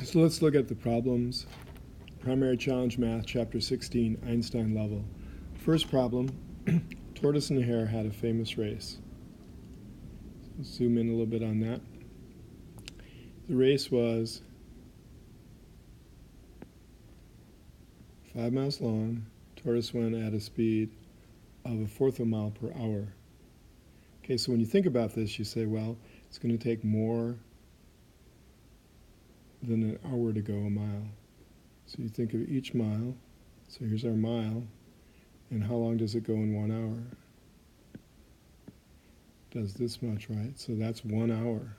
So let's look at the problems. Primary Challenge Math, Chapter 16, Einstein level. First problem, tortoise and hare had a famous race. So zoom in a little bit on that. The race was 5 miles long. Tortoise went at a speed of 1/4 of a mile per hour. Okay, so when you think about this, you say, well, it's going to take more than an hour to go a mile. So you think of each mile. So here's our mile. And how long does it go in 1 hour? Does this much, right? So that's 1 hour.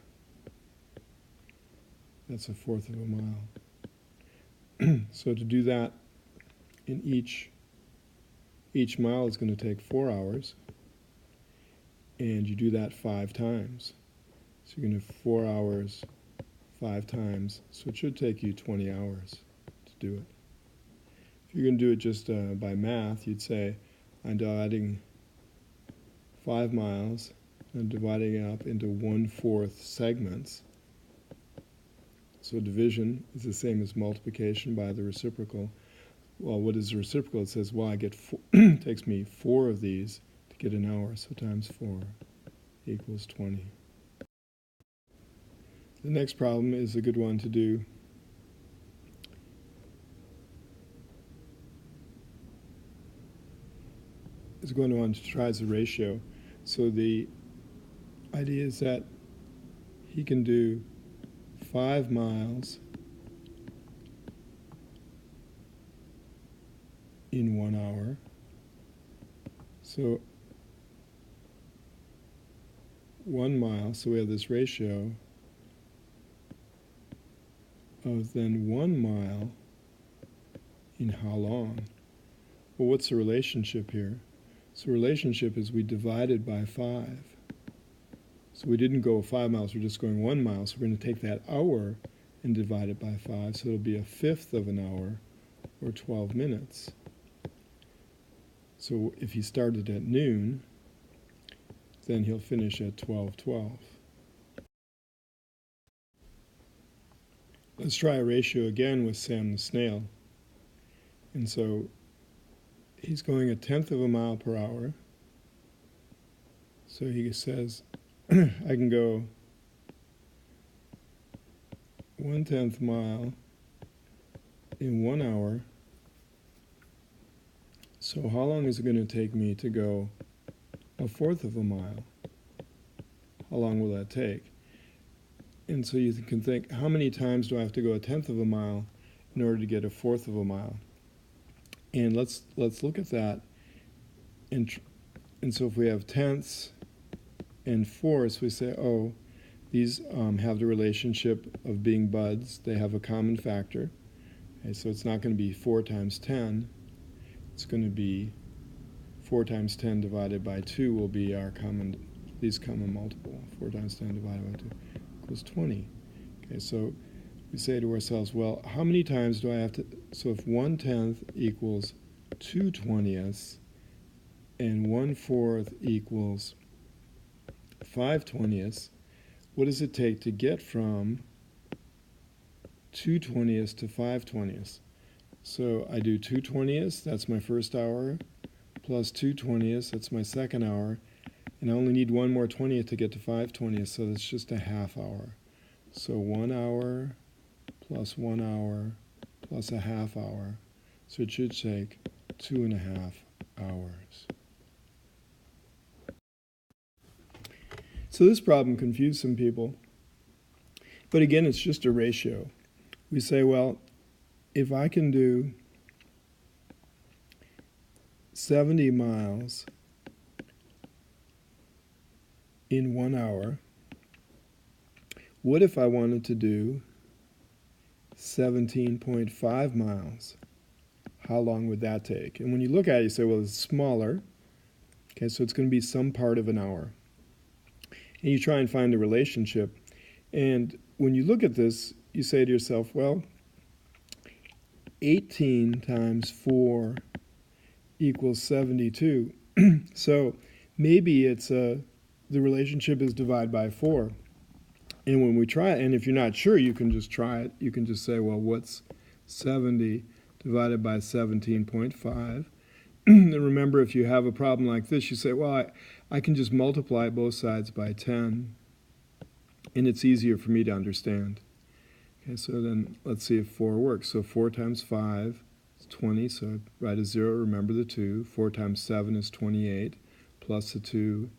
That's 1/4 of a mile. So to do that in each mile is going to take 4 hours. And you do that 5 times. So you're going to do 4 hours 5 times. So it should take you 20 hours to do it. If you're going to do it just by math, you'd say, I'm dividing 5 miles and dividing it up into 1/4 segments. So division is the same as multiplication by the reciprocal. Well, what is the reciprocal? It says, well, I get it takes me 4 of these to get an hour, so times 4 equals 20. The next problem is a good one to do. It's going on to try as a ratio. So the idea is that he can do 5 miles in 1 hour. So 1 mile, so we have this ratio of then 1 mile in how long? Well, what's the relationship here? So relationship is we divided by 5. So we didn't go 5 miles, we're just going 1 mile. So we're going to take that hour and divide it by 5. So it'll be 1/5 of an hour, or 12 minutes. So if he started at noon, then he'll finish at 12:12. Let's try a ratio again with Sam the snail. And so he's going 1/10 of a mile per hour. So he says, I can go 1/10 mile in 1 hour. So how long is it going to take me to go 1/4 of a mile? How long will that take? And so you can think, how many times do I have to go 1/10 of a mile in order to get 1/4 of a mile? And let's look at that. And so if we have tenths and fourths, we say, oh, these have the relationship of being buds. They have a common factor. Okay, so it's not going to be 4 times 10. It's going to be 4 times 10 divided by 2 will be our least common multiple. 4 times 10 divided by 2 equals 20. Okay, so we say to ourselves, well, how many times do I have to, so if 1/10 equals 2/20ths and 1/4 equals 5/20ths, what does it take to get from 2/20ths to 5/20ths? So I do 2/20ths, that's my first hour, plus 2/20ths, that's my second hour, and I only need 1 more 20th to get to 5/20ths, so that's just a half hour. So 1 hour plus 1 hour plus a half hour, so it should take 2.5 hours. So this problem confused some people, but again, it's just a ratio. We say, well, if I can do 70 miles in 1 hour, what if I wanted to do 17.5 miles? How long would that take? And when you look at it, you say, well, it's smaller. Okay, so it's going to be some part of an hour. And you try and find a relationship. And when you look at this, you say to yourself, well, 18 times 4 equals 72. So maybe it's the relationship is divide by 4. And when we try it, and if you're not sure, you can just try it. You can just say, well, what's 70 divided by 17.5? And remember, if you have a problem like this, you say, well, I can just multiply both sides by 10, and it's easier for me to understand. Okay, so then let's see if 4 works. So 4 times 5 is 20, so write a 0, remember the 2. 4 times 7 is 28, plus the 2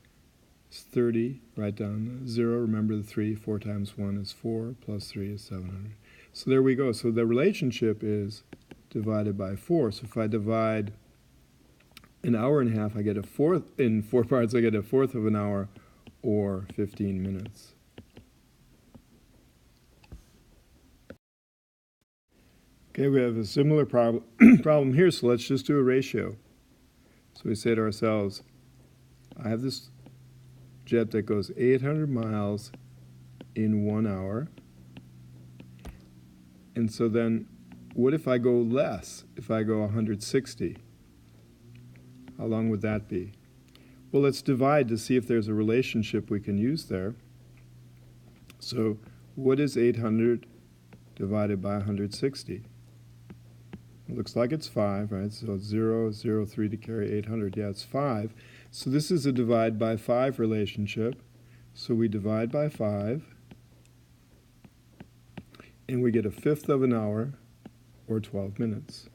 is 30, write down the 0, remember the 3. 4 times 1 is 4, plus 3 is 700. So there we go. So the relationship is divided by 4. So if I divide an hour and a half, I get a fourth, in 4 parts I get a fourth of an hour, or 15 minutes. Okay, we have a similar problem here, so let's just do a ratio. So we say to ourselves, I have this jet that goes 800 miles in 1 hour. And so then, what if I go less? If I go 160? How long would that be? Well, let's divide to see if there's a relationship we can use there. So what is 800 divided by 160? It looks like it's 5, right? So 0, 0, 3 to carry 800. Yeah, it's 5. So this is a divide by 5 relationship. So we divide by 5, and we get a fifth of an hour, or 12 minutes.